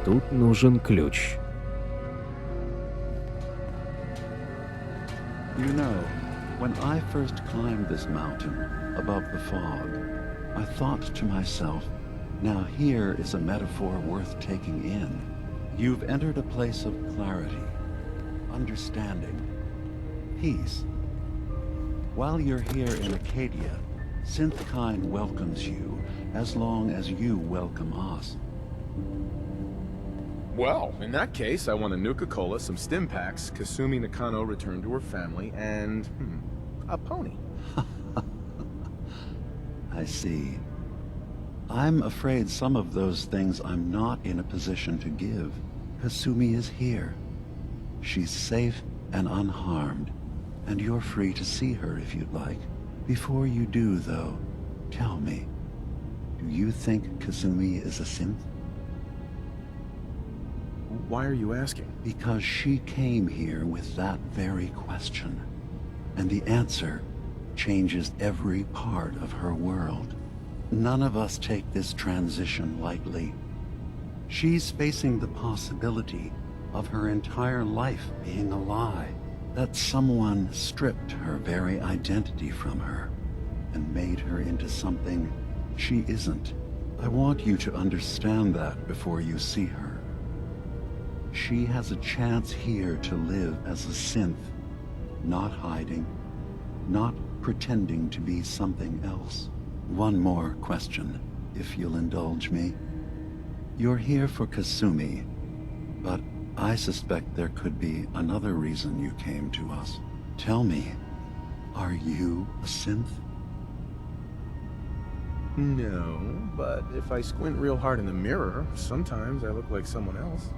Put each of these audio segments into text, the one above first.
Тут нужен ключ. You know, when I first climbed this mountain above the fog, I thought to myself, now here is a metaphor worth taking in. You've entered a place of clarity, understanding, peace. While you're here in Acadia, Synthkind welcomes you as long as you welcome us. Well, in that case, I want a Nuka-Cola, some stim packs, Kasumi Nakano returned to her family, and, a pony. I see. I'm afraid some of those things I'm not in a position to give. Kasumi is here. She's safe and unharmed, and you're free to see her if you'd like. Before you do, though, tell me, do you think Kasumi is a synth? Why are you asking? Because she came here with that very question, and the answer changes every part of her world. None of us take this transition lightly. She's facing the possibility of her entire life being a lie, that someone stripped her very identity from her and made her into something she isn't. I want you to understand that before you see her. She has a chance here to live as a synth, not hiding, not pretending to be something else. One more question, if you'll indulge me. You're here for Kasumi, but I suspect there could be another reason you came to us. Tell me, are you a synth? No, but if I squint real hard in the mirror, sometimes I look like someone else.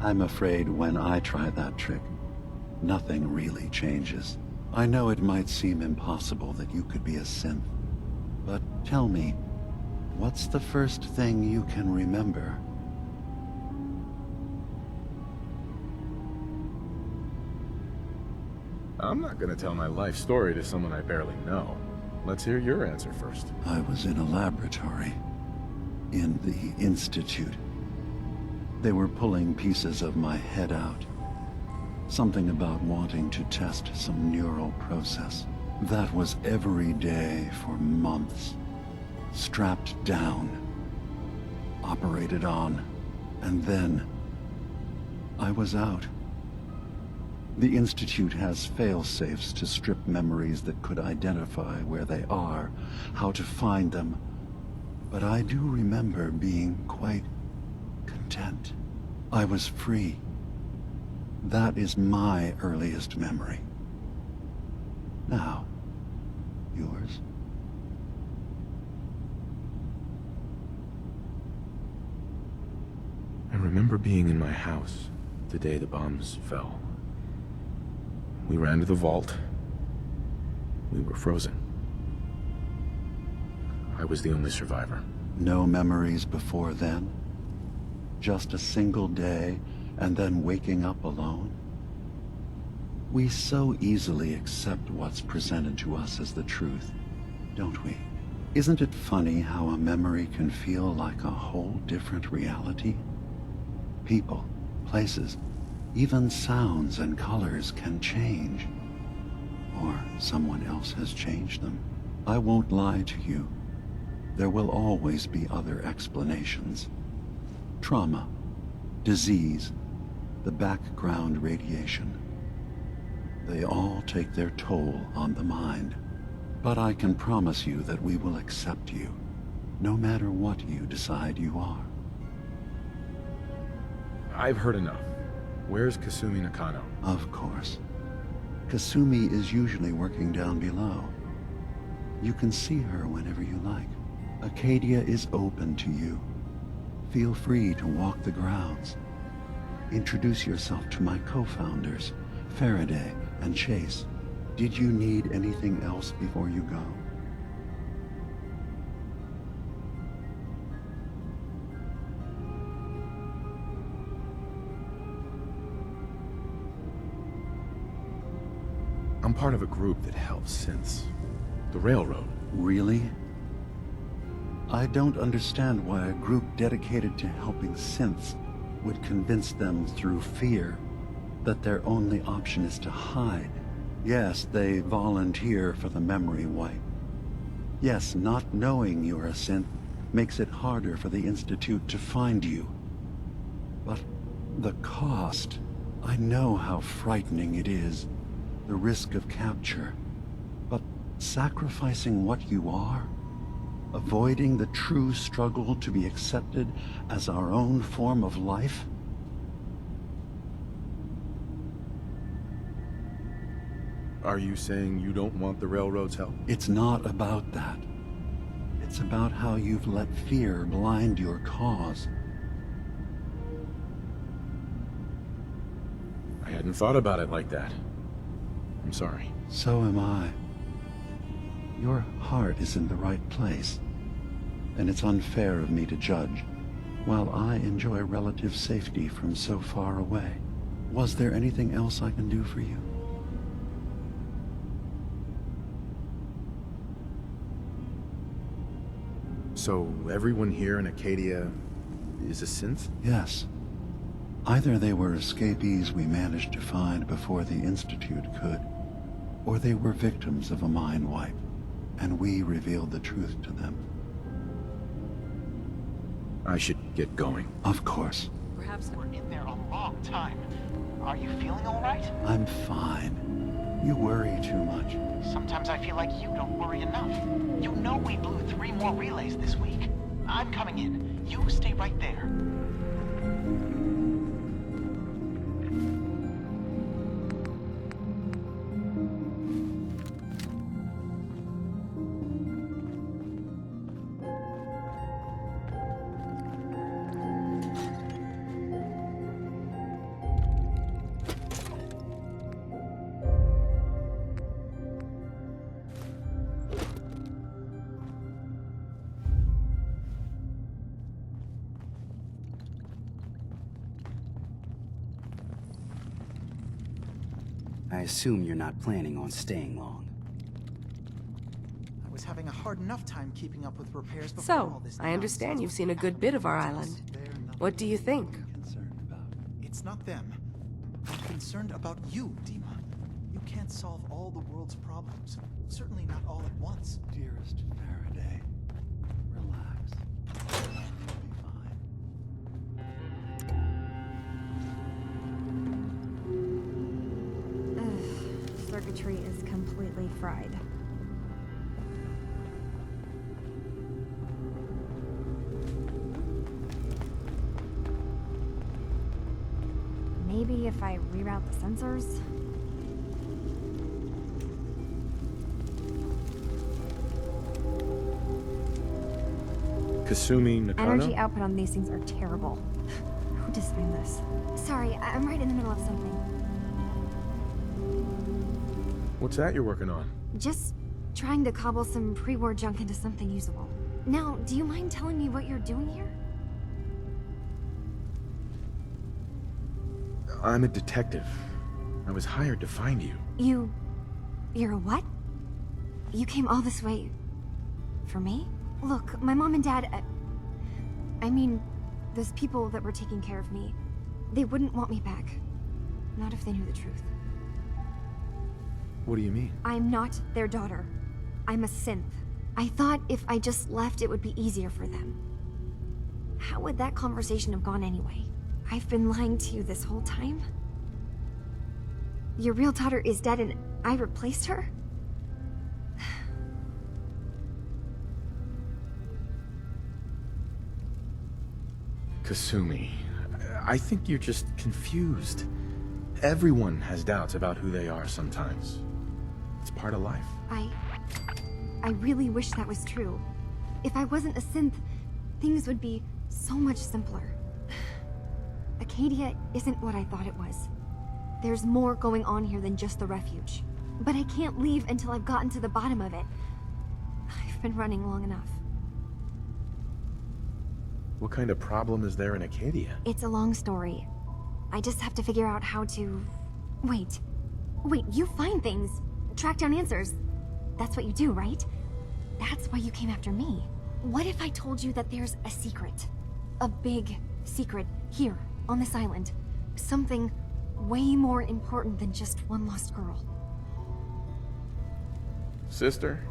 I'm afraid when I try that trick, nothing really changes. I know it might seem impossible that you could be a synth, but tell me, what's the first thing you can remember? I'm not gonna tell my life story to someone I barely know. Let's hear your answer first. I was in a laboratory, in the institute. They were pulling pieces of my head out. Something about wanting to test some neural process. That was every day for months. Strapped down, operated on, and then I was out. The Institute has fail-safes to strip memories that could identify where they are, how to find them. But I do remember being quite content. I was free. That is my earliest memory. Now, yours? I remember being in my house the day the bombs fell. We ran to the vault. We were frozen. I was the only survivor. No memories before then? Just a single day, and then waking up alone? We so easily accept what's presented to us as the truth, don't we? Isn't it funny how a memory can feel like a whole different reality? People, places, even sounds and colors can change. Or someone else has changed them. I won't lie to you. There will always be other explanations. Trauma, disease, the background radiation. They all take their toll on the mind. But I can promise you that we will accept you, no matter what you decide you are. I've heard enough. Where's Kasumi Nakano? Of course. Kasumi is usually working down below. You can see her whenever you like. Acadia is open to you. Feel free to walk the grounds. Introduce yourself to my co-founders, Faraday and Chase. Did you need anything else before you go? I'm part of a group that helps synths. The railroad. Really? I don't understand why a group dedicated to helping synths would convince them through fear that their only option is to hide. Yes, they volunteer for the memory wipe. Yes, not knowing you're a synth makes it harder for the Institute to find you. But the cost, I know how frightening it is, the risk of capture. But sacrificing what you are, avoiding the true struggle to be accepted as our own form of life? Are you saying you don't want the Railroad's help? It's not about that. It's about how you've let fear blind your cause. I hadn't thought about it like that. I'm sorry. So am I. Your heart is in the right place, and it's unfair of me to judge, while I enjoy relative safety from so far away. Was there anything else I can do for you? So everyone here in Acadia is a synth? Yes. Either they were escapees we managed to find before the Institute could, or they were victims of a mind wipe, and we revealed the truth to them. I should get going. Of course. Perhaps we're in there a long time. Are you feeling all right? I'm fine. You worry too much. Sometimes I feel like you don't worry enough. You know we blew 3 more relays this week. I'm coming in. You stay right there. I assume you're not planning on staying long. I was having a hard enough time keeping up with repairs before all So, this I understand nonsense you've seen a good happened bit of our to us. island. What do you think? Concerned about. It's not them. I'm concerned about you, Dima. You can't solve all the world's problems. Certainly not all at once. Dearest Faraday, relax. You'll be fine. Circuitry is completely fried. Maybe if I reroute the sensors? Kasumi Nakano? Energy output on these things are terrible. Who designed this? Sorry, I'm right in the middle of something. What's that you're working on? Just trying to cobble some pre-war junk into something usable. Now, do you mind telling me what you're doing here? I'm a detective. I was hired to find you. You're a what? You came all this way... for me? Look, my mom and dad... I mean, those people that were taking care of me, they wouldn't want me back. Not if they knew the truth. What do you mean? I'm not their daughter. I'm a synth. I thought if I just left, it would be easier for them. How would that conversation have gone anyway? I've been lying to you this whole time? Your real daughter is dead and I replaced her? Kasumi, I think you're just confused. Everyone has doubts about who they are sometimes. It's part of life. I really wish that was true. If I wasn't a synth, things would be so much simpler. Acadia isn't what I thought it was. There's more going on here than just the refuge. But I can't leave until I've gotten to the bottom of it. I've been running long enough. What kind of problem is there in Acadia? It's a long story. I just have to figure out how to... Wait, you find things. Track down answers. That's what you do, right? That's why you came after me. What if I told you that there's a secret? A big secret here, on this island. Something way more important than just one lost girl. Sister,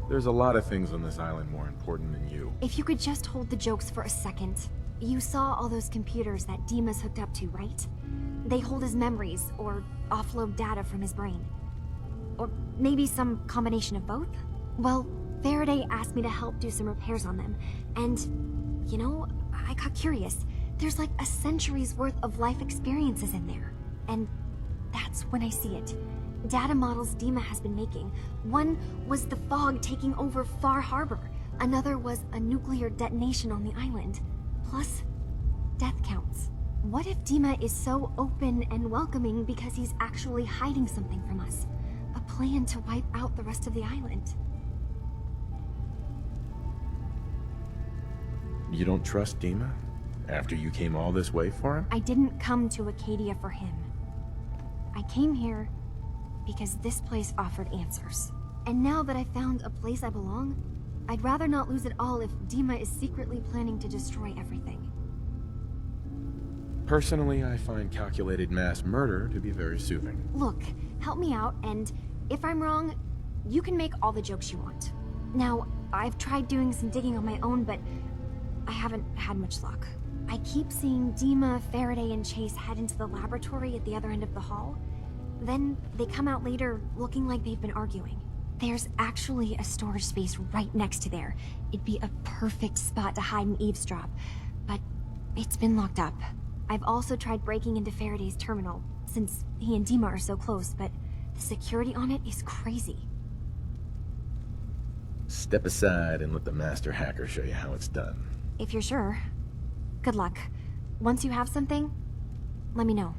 there's a lot of things on this island more important than you. If you could just hold the jokes for a second. You saw all those computers that Dima's hooked up to, right? They hold his memories, or offload data from his brain. Or maybe some combination of both? Well, Faraday asked me to help do some repairs on them, and, you know, I got curious. There's like a century's worth of life experiences in there. And that's when I see it. Data models Dima has been making. One was the fog taking over Far Harbor. Another was a nuclear detonation on the island. Plus, death counts. What if Dima is so open and welcoming because he's actually hiding something from us? A plan to wipe out the rest of the island. You don't trust Dima? After you came all this way for him? I didn't come to Acadia for him. I came here because this place offered answers. And now that I found a place I belong, I'd rather not lose it all if Dima is secretly planning to destroy everything. Personally, I find calculated mass murder to be very soothing. Look, help me out, and if I'm wrong, you can make all the jokes you want. Now, I've tried doing some digging on my own, but I haven't had much luck. I keep seeing Dima, Faraday, and Chase head into the laboratory at the other end of the hall. Then they come out later looking like they've been arguing. There's actually a storage space right next to there. It'd be a perfect spot to hide and eavesdrop, but it's been locked up. I've also tried breaking into Faraday's terminal, since he and Dima are so close, but the security on it is crazy. Step aside and let the master hacker show you how it's done. If you're sure. Good luck. Once you have something, let me know.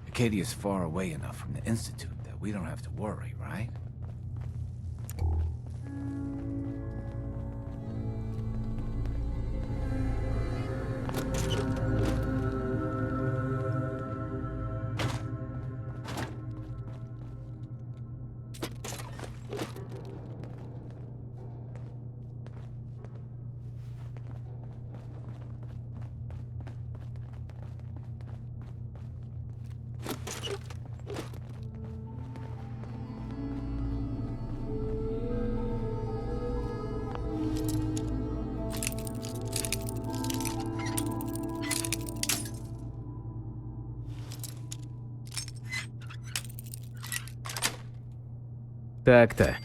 Acadia's far away enough from the Institute that we don't have to worry, right? Так-то.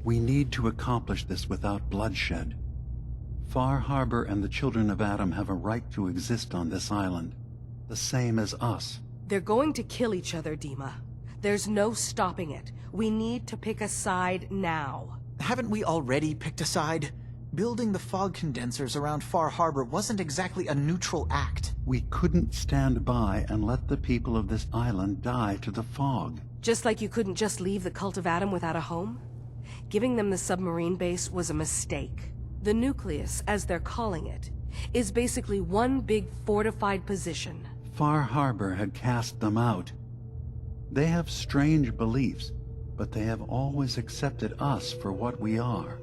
We need to accomplish this without bloodshed. Far Harbor and the children of Adam have a right to exist on this island, the same as us. They're going to kill each other, Dima. There's no stopping it. We need to pick a side now. Haven't we already picked a side? Building the fog condensers around Far Harbor wasn't exactly a neutral act. We couldn't stand by and let the people of this island die to the fog. Just like you couldn't just leave the cult of Adam without a home? Giving them the submarine base was a mistake. The nucleus, as they're calling it, is basically one big fortified position. Far Harbor had cast them out. They have strange beliefs, but they have always accepted us for what we are.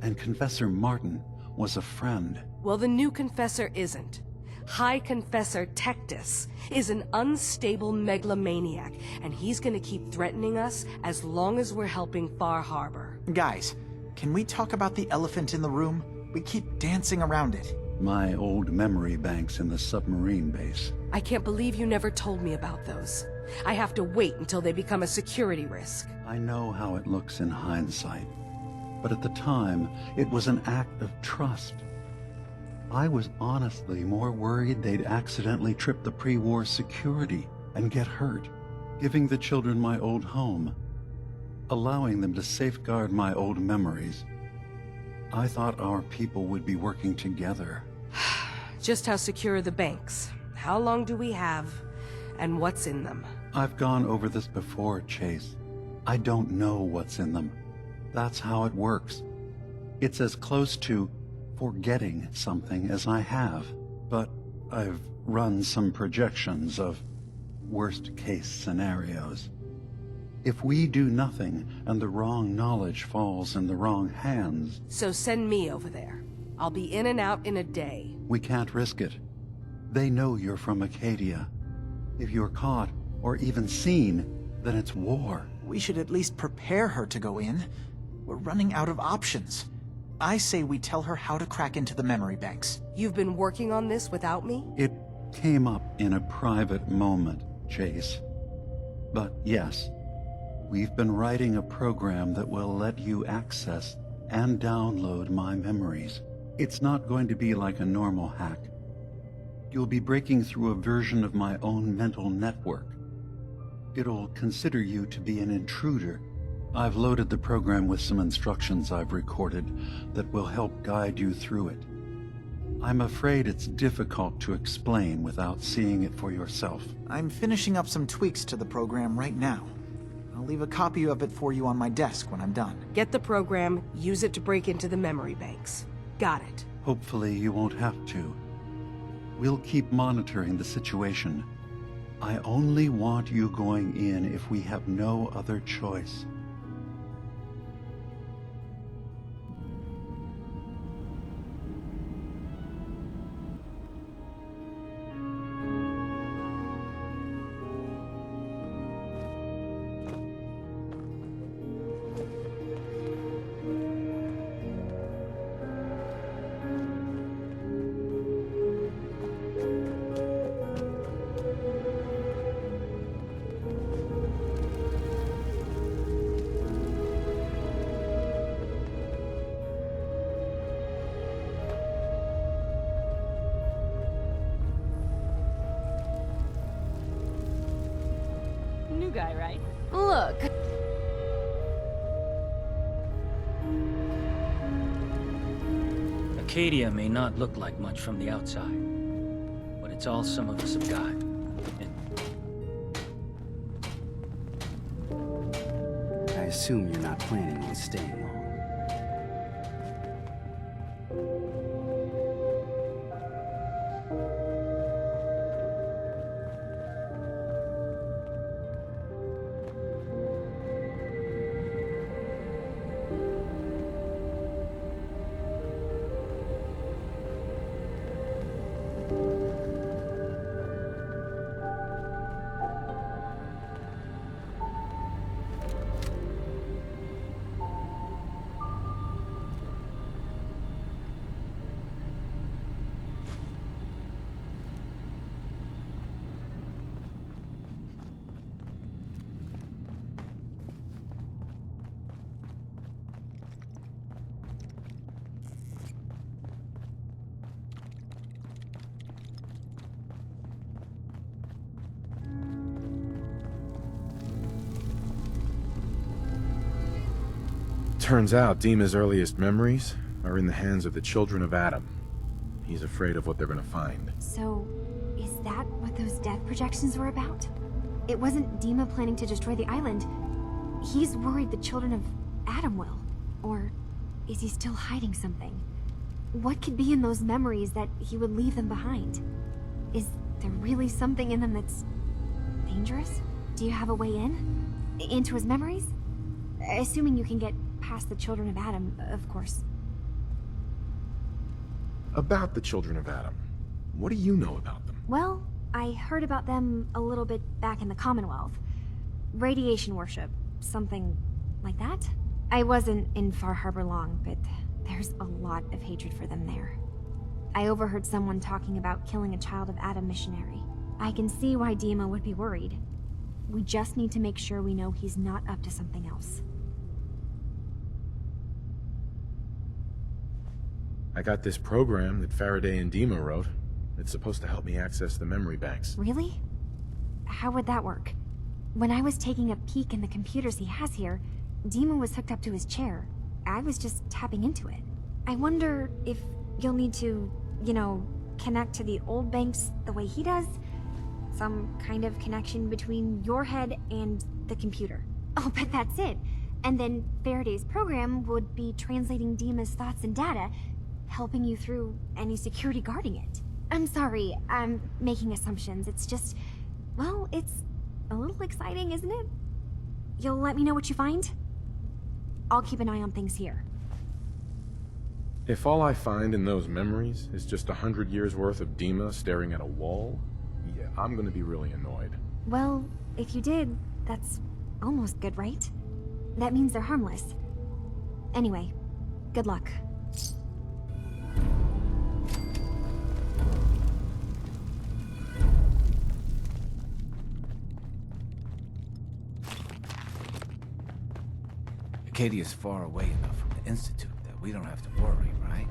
And Confessor Martin was a friend. Well, the new confessor isn't. High Confessor Tectus is an unstable megalomaniac, and he's gonna keep threatening us as long as we're helping Far Harbor. Guys, can we talk about the elephant in the room? We keep dancing around it. My old memory banks in the submarine base. I can't believe you never told me about those. I have to wait until they become a security risk. I know how it looks in hindsight, but at the time, it was an act of trust. I was honestly more worried they'd accidentally trip the pre-war security and get hurt, giving the children my old home, allowing them to safeguard my old memories. I thought our people would be working together. Just how secure are the banks? How long do we have? And what's in them? I've gone over this before, Chase. I don't know what's in them. That's how it works. It's as close to forgetting something as I have, but I've run some projections of worst-case scenarios. If we do nothing and the wrong knowledge falls in the wrong hands... So send me over there. I'll be in and out in a day. We can't risk it. They know you're from Acadia. If you're caught, or even seen, then it's war. We should at least prepare her to go in. We're running out of options. I say we tell her how to crack into the memory banks. You've been working on this without me? It came up in a private moment, Chase. But yes, we've been writing a program that will let you access and download my memories. It's not going to be like a normal hack. You'll be breaking through a version of my own mental network. It'll consider you to be an intruder. I've loaded the program with some instructions I've recorded that will help guide you through it. I'm afraid it's difficult to explain without seeing it for yourself. I'm finishing up some tweaks to the program right now. I'll leave a copy of it for you on my desk when I'm done. Get the program, use it to break into the memory banks. Got it. Hopefully you won't have to. We'll keep monitoring the situation. I only want you going in if we have no other choice. New guy, right? Look. Acadia may not look like much from the outside, but it's all some of us have got. I assume you're not planning on staying long. Turns out Dima's earliest memories are in the hands of the children of Adam. He's afraid of what they're gonna find. So, is that what those death projections were about? It wasn't Dima planning to destroy the island. He's worried the children of Adam will. Or is he still hiding something? What could be in those memories that he would leave them behind? Is there really something in them that's dangerous? Do you have a way in? Into his memories? Assuming you can get past the children of Adam, of course. About the children of Adam. What do you know about them? Well, I heard about them a little bit back in the Commonwealth. Radiation worship, something like that. I wasn't in Far Harbor long, but there's a lot of hatred for them there. I overheard someone talking about killing a child of Adam missionary. I can see why Dima would be worried. We just need to make sure we know he's not up to something else. I got this program that Faraday and Dima wrote. It's supposed to help me access the memory banks. Really? How would that work? When I was taking a peek in the computers he has here, Dima was hooked up to his chair. I was just tapping into it. I wonder if you'll need to, connect to the old banks the way he does? Some kind of connection between your head and the computer. Oh, but that's it. And then Faraday's program would be translating Dima's thoughts and data, helping you through any security guarding it. I'm sorry, I'm making assumptions. It's just, well, it's a little exciting, isn't it? You'll let me know what you find? I'll keep an eye on things here. If all I find in those memories is just 100 years worth of Dima staring at a wall, yeah, I'm gonna be really annoyed. Well, if you did, that's almost good, right? That means they're harmless. Anyway, good luck. Acadia's far away enough from the Institute that we don't have to worry, right?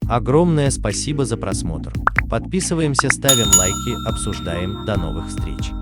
Огромное спасибо за просмотр. Подписываемся, ставим лайки, обсуждаем. До новых встреч.